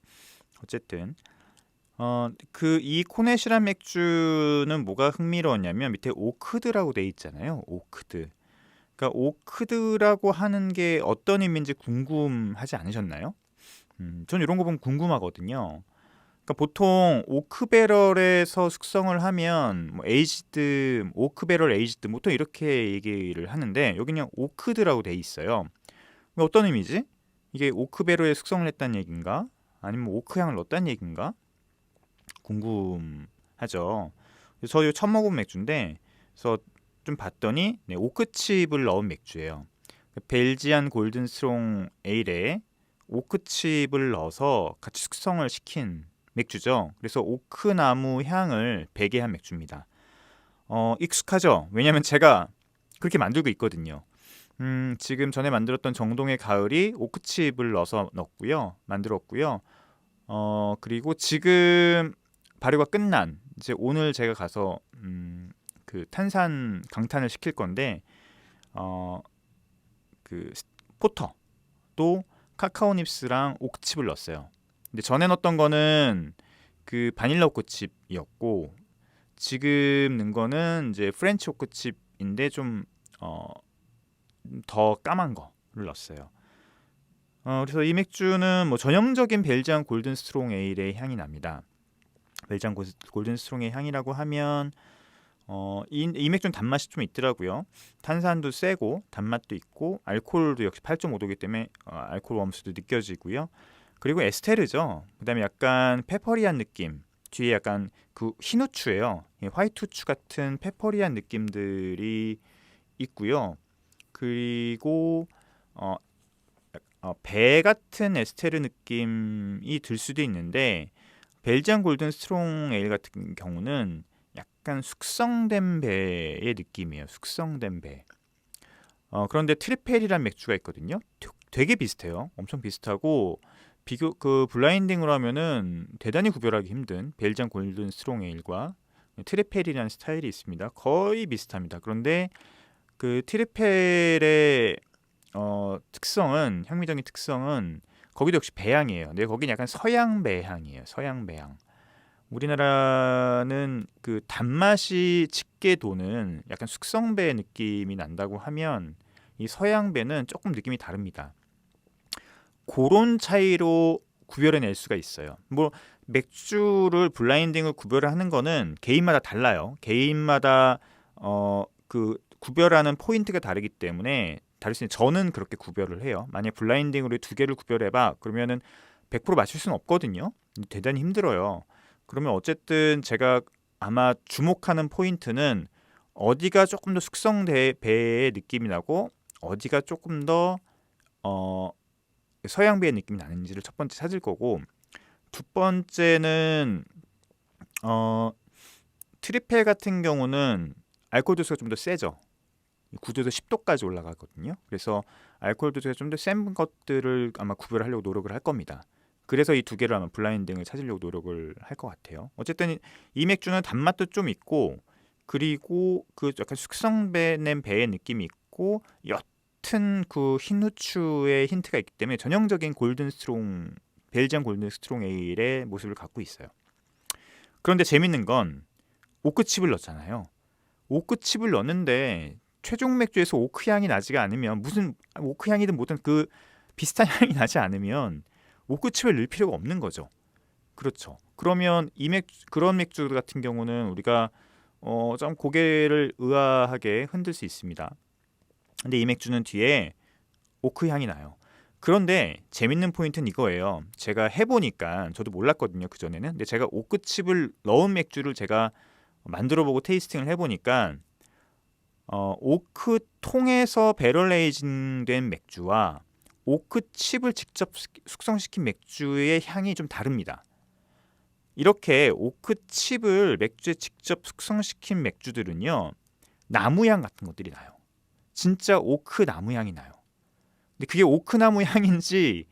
어쨌든 이 코넷이란 맥주는 뭐가 흥미로웠냐면 밑에 오크드라고 돼 있잖아요. 오크드. 그러니까 오크드라고 하는 게 어떤 의미인지 궁금하지 않으셨나요? 전 이런 거 보면 궁금하거든요. 그러니까 보통 오크배럴에서 숙성을 하면 뭐 에이지드, 오크배럴 에이지드 보통 이렇게 얘기를 하는데 여기 그냥 오크드라고 돼 있어요. 어떤 의미지? 이게 오크배럴에 숙성을 했다는 얘기인가? 아니면 오크향을 넣었다는 얘기인가? 궁금하죠. 저 이거 처음 먹은 맥주인데 그래서 좀 봤더니 오크칩을 넣은 맥주예요. 벨지안 골든 스트롱 에일에 오크칩을 넣어서 같이 숙성을 시킨 맥주죠. 그래서 오크나무 향을 배게 한 맥주입니다. 익숙하죠? 왜냐면 제가 그렇게 만들고 있거든요. 지금 전에 만들었던 정동의 가을이 오크칩을 넣어서 만들었고요. 그리고 지금 발효가 끝난 이제 오늘 제가 가서 그 탄산 강탄을 시킬 건데 그 포터도 카카오 닙스랑 오크칩을 넣었어요. 근데 전에 넣었던 거는 그 바닐라 오크칩이었고 지금 넣은 거는 이제 프렌치 오크칩인데 좀 더 까만 거를 넣었어요. 그래서 이 맥주는 뭐 전형적인 벨지안 골든 스트롱 에일의 향이 납니다. 벨지안 골든 스트롱의 향이라고 하면 이 맥주는 단맛이 좀 있더라고요. 탄산도 세고 단맛도 있고 알코올도 역시 8.5도이기 때문에 알코올 웜수도 느껴지고요. 그리고 에스테르죠. 그다음에 약간 페퍼리한 느낌. 뒤에 약간 그 흰 후추예요. 화이트 후추 같은 페퍼리한 느낌들이 있고요. 그리고 배 같은 에스테르 느낌이 들 수도 있는데 벨지안 골든 스트롱 에일 같은 경우는 약간 숙성된 배의 느낌이에요. 숙성된 배. 그런데 트리펠이란 맥주가 있거든요. 되게 비슷해요. 엄청 비슷하고 블라인딩으로 하면은 대단히 구별하기 힘든 벨지안 골든 스트롱 에일과 트리펠이라는 스타일이 있습니다. 거의 비슷합니다. 그런데 그 트리펠의 향미적인 특성은 거기도 역시 배향이에요. 근데 거긴 약간 서양 배향이에요. 서양 배향. 우리나라는 그 단맛이 짙게 도는 약간 숙성배 느낌이 난다고 하면 이 서양 배는 조금 느낌이 다릅니다. 그런 차이로 구별해낼 수가 있어요. 뭐 맥주를 블라인딩을 구별하는 거는 개인마다 달라요. 개인마다 그 구별하는 포인트가 다르기 때문에 다를 수 있는 저는 그렇게 구별을 해요. 만약 블라인딩으로 두 개를 구별해봐 그러면은 100% 맞출 수는 없거든요. 대단히 힘들어요. 그러면 어쨌든 제가 아마 주목하는 포인트는 어디가 조금 더 숙성배의 느낌이 나고 어디가 조금 더 서양배의 느낌이 나는지를 첫 번째 찾을 거고, 두 번째는 트리펠 같은 경우는 알코올 도수가 좀 더 세죠. 9도에서 10도까지 올라가거든요. 그래서 알코올 도수가 좀 더 센 것들을 아마 구별하려고 노력을 할 겁니다. 그래서 이 두 개를 아마 블라인딩을 찾으려고 노력을 할 것 같아요. 어쨌든 이 맥주는 단맛도 좀 있고, 그리고 그 약간 숙성된 배의 느낌이 있고, 옅은 그 흰 후추의 힌트가 있기 때문에 전형적인 골든 스트롱, 벨지안 골든 스트롱 에일의 모습을 갖고 있어요. 그런데 재밌는 건 오크칩을 넣었잖아요. 오크칩을 넣었는데 최종 맥주에서 오크 향이 나지가 않으면, 무슨 오크 향이든 뭐든 그 비슷한 향이 나지 않으면 오크칩을 넣을 필요가 없는 거죠. 그렇죠. 그러면 그런 맥주 같은 경우는 우리가 좀 고개를 의아하게 흔들 수 있습니다. 근데 이 맥주는 뒤에 오크 향이 나요. 그런데 재밌는 포인트는 이거예요. 제가 해보니까, 저도 몰랐거든요, 그전에는. 근데 제가 오크칩을 넣은 맥주를 제가 만들어보고 테이스팅을 해보니까 오크 통에서 배럴 에이징된 맥주와 오크 칩을 직접 숙성시킨 맥주의 향이 좀 다릅니다. 이렇게 오크 칩을 맥주에 직접 숙성시킨 맥주들은요, 나무향 같은 것들이 나요. 진짜 오크 나무향이 나요. 근데 그게 오크 나무 향인지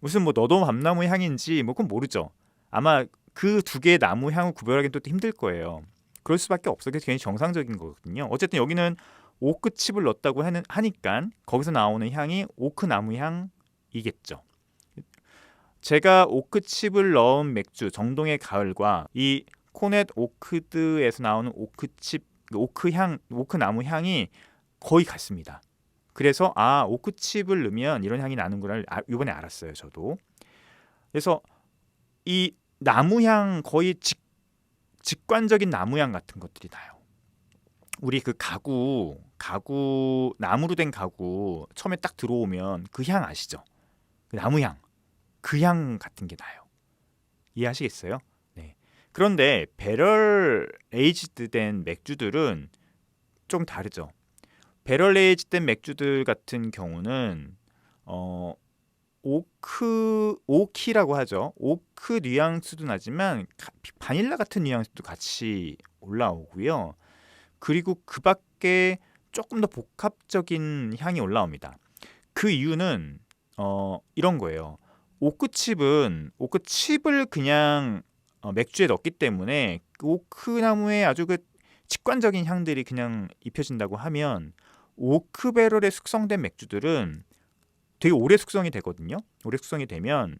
무슨 뭐 너도 밤나무 향인지 뭐 그건 모르죠. 아마 그 두 개의 나무 향을 구별하기는 또 힘들 거예요. 그럴 수밖에 없어요. 그게 굉장히 정상적인 거거든요. 어쨌든 여기는 오크 칩을 넣었다고 하니까 거기서 나오는 향이 오크 나무 향이겠죠. 제가 오크 칩을 넣은 맥주 정동의 가을과 이 코넷 오크드에서 나오는 오크 칩, 오크 향, 오크 나무 향이 거의 같습니다. 그래서 오크 칩을 넣으면 이런 향이 나는구나 이번에 알았어요, 저도. 그래서 이 나무향, 거의 직관적인 나무향 같은 것들이 나요. 우리 그 가구 나무로 된 가구 처음에 딱 들어오면 그 향 아시죠? 그 나무향, 그 향 같은 게 나요. 이해하시겠어요? 네. 그런데 배럴 에이지드 된 맥주들은 좀 다르죠. 배럴 에이지된 맥주들 같은 경우는 오키라고 하죠. 오크 뉘앙스도 나지만 바닐라 같은 뉘앙스도 같이 올라오고요. 그리고 그 밖에 조금 더 복합적인 향이 올라옵니다. 그 이유는 이런 거예요. 오크칩을 그냥 맥주에 넣기 때문에 오크나무의 아주 그 직관적인 향들이 그냥 입혀진다고 하면, 오크 배럴에 숙성된 맥주들은 되게 오래 숙성이 되거든요. 오래 숙성이 되면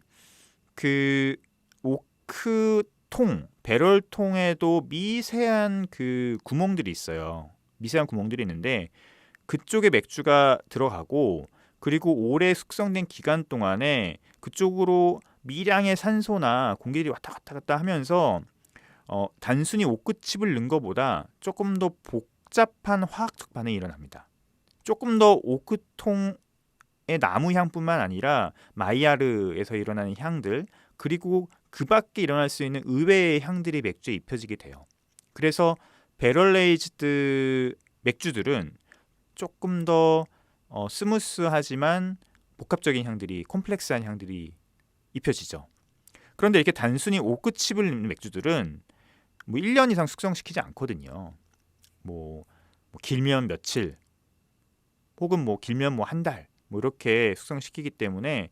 그 오크 배럴 통에도 미세한 그 구멍들이 있어요. 미세한 구멍들이 있는데 그쪽에 맥주가 들어가고, 그리고 오래 숙성된 기간 동안에 그쪽으로 미량의 산소나 공기들이 왔다 갔다 하면서 단순히 오크칩을 넣은 것보다 조금 더 복잡한 화학적 반응이 일어납니다. 조금 더 오크통의 나무 향뿐만 아니라 마이야르에서 일어나는 향들, 그리고 그 밖에 일어날 수 있는 의외의 향들이 맥주에 입혀지게 돼요. 그래서 배럴 에이지드 맥주들은 조금 더 스무스하지만 복합적인 향들이, 콤플렉스한 향들이 입혀지죠. 그런데 이렇게 단순히 오크칩을 넣는 맥주들은 뭐 1년 이상 숙성시키지 않거든요. 뭐 길면 며칠, 혹은 뭐 길면 뭐 한 달, 뭐 이렇게 숙성시키기 때문에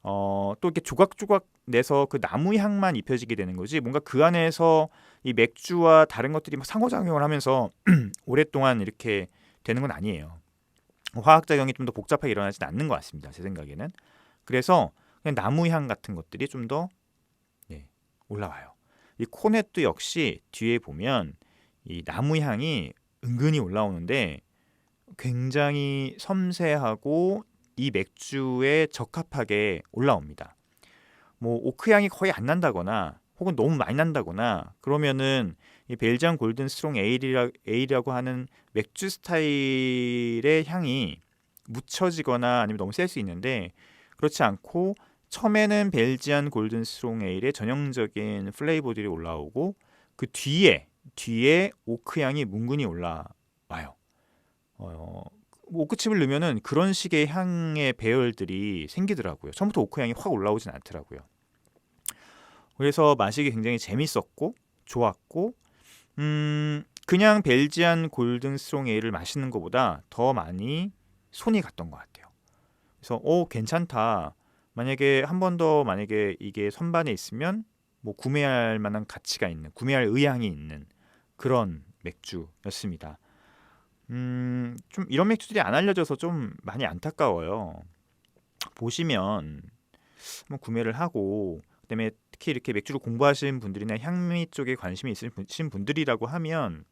또 이렇게 조각조각 내서 그 나무 향만 입혀지게 되는 거지, 뭔가 그 안에서 이 맥주와 다른 것들이 막 상호작용을 하면서 오랫동안 이렇게 되는 건 아니에요. 화학작용이 좀 더 복잡하게 일어나지는 않는 것 같습니다, 제 생각에는. 그래서 그냥 나무 향 같은 것들이 좀 더 올라와요. 이 코넷도 역시 뒤에 보면 이 나무 향이 은근히 올라오는데 굉장히 섬세하고 이 맥주에 적합하게 올라옵니다. 뭐 오크 향이 거의 안 난다거나 혹은 너무 많이 난다거나 그러면은 이 벨지안 골든 스트롱 에일이라고 하는 맥주 스타일의 향이 묻혀지거나 아니면 너무 셀 수 있는데, 그렇지 않고 처음에는 벨지안 골든 스트롱 에일의 전형적인 플레이버들이 올라오고 그 뒤에 뒤에 오크 향이 뭉근히 올라와요. 오크칩을 넣으면은 그런 식의 향의 배열들이 생기더라고요. 처음부터 오크 향이 확 올라오진 않더라고요. 그래서 마시기 굉장히 재밌었고 좋았고, 그냥 벨지안 골든 스트롱 에일을 마시는 것보다 더 많이 손이 갔던 것 같아요. 그래서 괜찮다. 만약에 한 번 더 만약에 이게 선반에 있으면 뭐 구매할 만한 가치가 있는, 구매할 의향이 있는 그런 맥주였습니다. 좀 이런 맥주들이 안 알려져서 좀 많이 안타까워요. 보시면 한번 구매를 하고, 그다음에 특히 이렇게 맥주를 공부하시는 분들이나 향미 쪽에 관심이 있으신 분들이라고 하면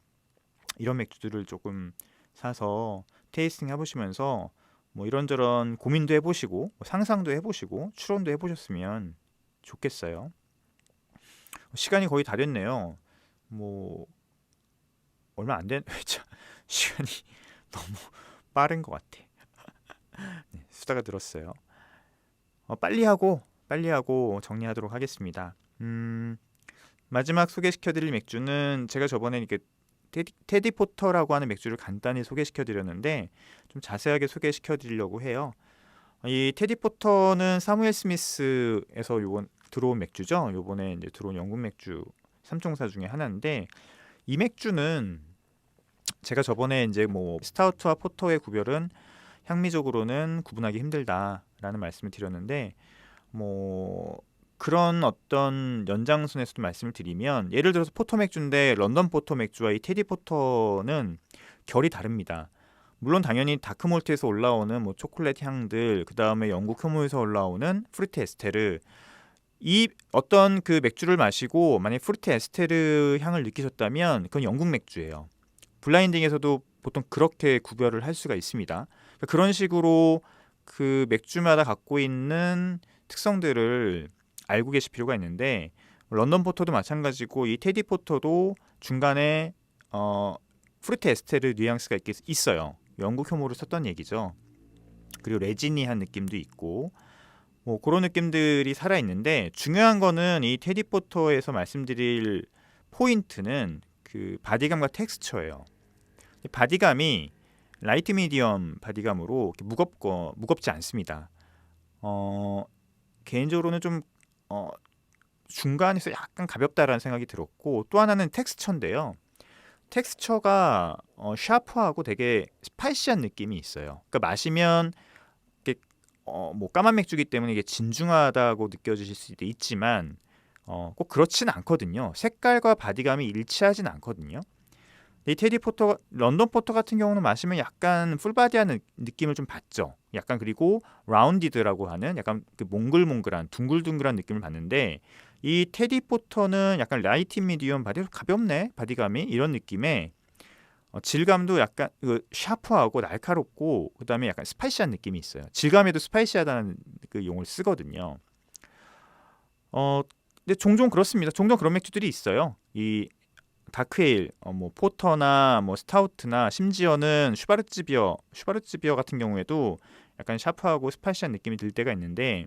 이런 맥주들을 조금 사서 테이스팅 해보시면서 뭐 이런저런 고민도 해보시고 상상도 해보시고 추론도 해보셨으면 좋겠어요. 시간이 거의 다 됐네요. 뭐 얼마 안 된, 시간이 너무 빠른 것 같아. 네, 수다가 들었어요. 빨리 하고 정리하도록 하겠습니다. 마지막 소개시켜드릴 맥주는 제가 저번에 이렇게 테디 포터라고 하는 맥주를 간단히 소개시켜드렸는데 좀 자세하게 소개시켜드리려고 해요. 이 테디 포터는 사무엘 스미스에서 요번 들어온 맥주죠. 요번에 이제 들어온 영국 맥주 3총사 중에 하나인데, 이 맥주는 제가 저번에 이제 뭐 스타우트와 포터의 구별은 향미적으로는 구분하기 힘들다라는 말씀을 드렸는데, 뭐 그런 어떤 연장선에서도 말씀을 드리면, 예를 들어서 포터 맥주인데 런던 포터 맥주와 이 테디 포터는 결이 다릅니다. 물론 당연히 다크몰트에서 올라오는 뭐 초콜릿 향들, 그 다음에 영국 효모에서 올라오는 프루트 에스테르, 이 어떤 그 맥주를 마시고 만약 프루트 에스테르 향을 느끼셨다면 그건 영국 맥주예요. 블라인딩에서도 보통 그렇게 구별을 할 수가 있습니다. 그러니까 그런 식으로 그 맥주마다 갖고 있는 특성들을 알고 계실 필요가 있는데, 런던 포터도 마찬가지고 이 테디 포터도 중간에 프루트 에스테르 뉘앙스가 있어요. 영국 효모를 썼던 얘기죠. 그리고 레지니한 느낌도 있고 뭐 그런 느낌들이 살아 있는데, 중요한 거는 이 테디 포터에서 말씀드릴 포인트는 그 바디감과 텍스처예요. 바디감이 라이트 미디엄 바디감으로 무겁지 않습니다. 개인적으로는 좀 중간에서 약간 가볍다라는 생각이 들었고, 또 하나는 텍스처인데요. 텍스처가 샤프하고 되게 스파이시한 느낌이 있어요. 그러니까 마시면 이게 뭐 까만 맥주기 때문에 이게 진중하다고 느껴지실 수도 있지만 꼭 그렇지는 않거든요. 색깔과 바디감이 일치하진 않거든요. 이 테디 포터, 런던 포터 같은 경우는 마시면 약간 풀바디한 느낌을 좀 받죠. 약간, 그리고 라운디드라고 하는 약간 그 몽글몽글한 둥글둥글한 느낌을 받는데, 이 테디 포터는 약간 라이트 미디엄 바디, 가볍네 바디감이, 이런 느낌의 질감도 약간 그 샤프하고 날카롭고, 그다음에 약간 스파이시한 느낌이 있어요. 질감에도 스파이시하다는 그 용어를 쓰거든요. 근데 종종 그렇습니다. 종종 그런 맥주들이 있어요. 이 다크에일, 뭐 포터나 뭐 스타우트나 심지어는 슈바르츠 비어 같은 경우에도 약간 샤프하고 스파이시한 느낌이 들 때가 있는데,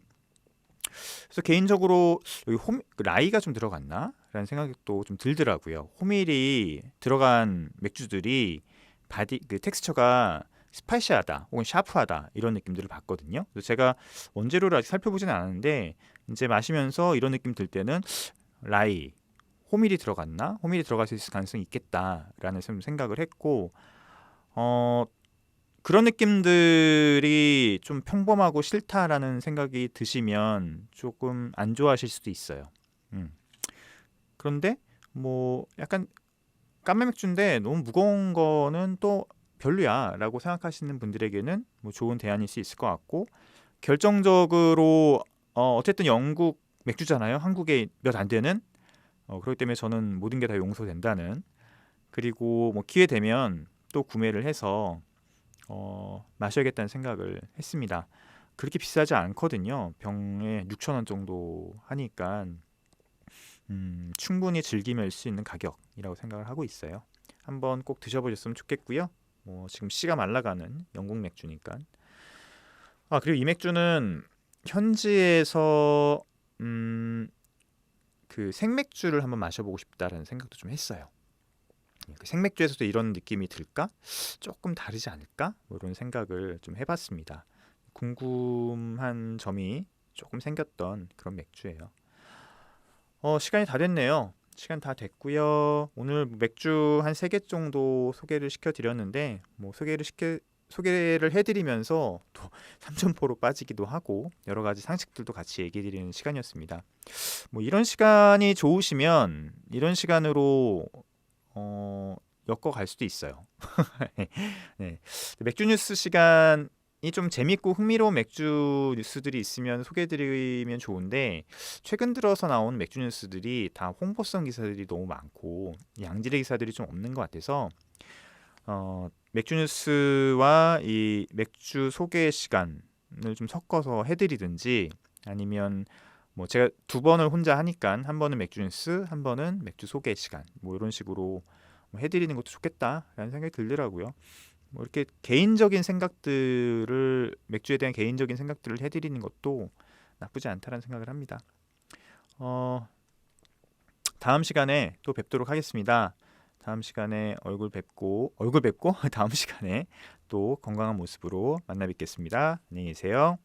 그래서 개인적으로 여기 라이가 좀 들어갔나? 라는 생각이 또 좀 들더라고요. 호밀이 들어간 맥주들이 바디 그 텍스처가 스파이시하다 혹은 샤프하다 이런 느낌들을 받거든요. 그래서 제가 원재료를 아직 살펴보지는 않았는데 이제 마시면서 이런 느낌 들 때는 라이, 호밀이 들어갔나? 호밀이 들어갈 수 있을 가능성이 있겠다라는 생각을 했고, 그런 느낌들이 좀 평범하고 싫다라는 생각이 드시면 조금 안 좋아하실 수도 있어요. 그런데 뭐 약간 까만 맥주인데 너무 무거운 거는 또 별로야 라고 생각하시는 분들에게는 뭐 좋은 대안일 수 있을 것 같고, 결정적으로 어쨌든 영국 맥주잖아요. 한국에 몇 안 되는. 그렇기 때문에 저는 모든 게 다 용서된다는, 그리고 뭐 기회 되면 또 구매를 해서 마셔야겠다는 생각을 했습니다. 그렇게 비싸지 않거든요. 병에 6,000원 정도 하니까 충분히 즐기실 수 있는 가격이라고 생각을 하고 있어요. 한번 꼭 드셔보셨으면 좋겠고요. 뭐 지금 씨가 말라가는 영국 맥주니까. 그리고 이 맥주는 현지에서 그 생맥주를 한번 마셔보고 싶다라는 생각도 좀 했어요. 그 생맥주에서도 이런 느낌이 들까? 조금 다르지 않을까? 뭐 이런 생각을 좀 해봤습니다. 궁금한 점이 조금 생겼던 그런 맥주예요. 시간이 다 됐네요. 시간 다 됐고요. 오늘 맥주 한 3개 정도 소개를 시켜드렸는데 소개를 해드리면서 또 삼천포로 빠지기도 하고 여러 가지 상식들도 같이 얘기해드리는 시간이었습니다. 뭐 이런 시간이 좋으시면 이런 시간으로 엮어갈 수도 있어요. 네. 맥주 뉴스 시간이 좀 재밌고 흥미로운 맥주 뉴스들이 있으면 소개해드리면 좋은데 최근 들어서 나온 맥주 뉴스들이 다 홍보성 기사들이 너무 많고 양질의 기사들이 좀 없는 것 같아서 맥주 뉴스와 이 맥주 소개 시간을 좀 섞어서 해드리든지 아니면 뭐 제가 2번을 혼자 하니까 한 번은 맥주 뉴스, 한 번은 맥주 소개 시간 뭐 이런 식으로 해드리는 것도 좋겠다라는 생각이 들더라고요. 뭐 이렇게 개인적인 생각들을 맥주에 대한 개인적인 생각들을 해드리는 것도 나쁘지 않다라는 생각을 합니다. 다음 시간에 또 뵙도록 하겠습니다. 다음 시간에 얼굴 뵙고 다음 시간에 또 건강한 모습으로 만나 뵙겠습니다. 안녕히 계세요.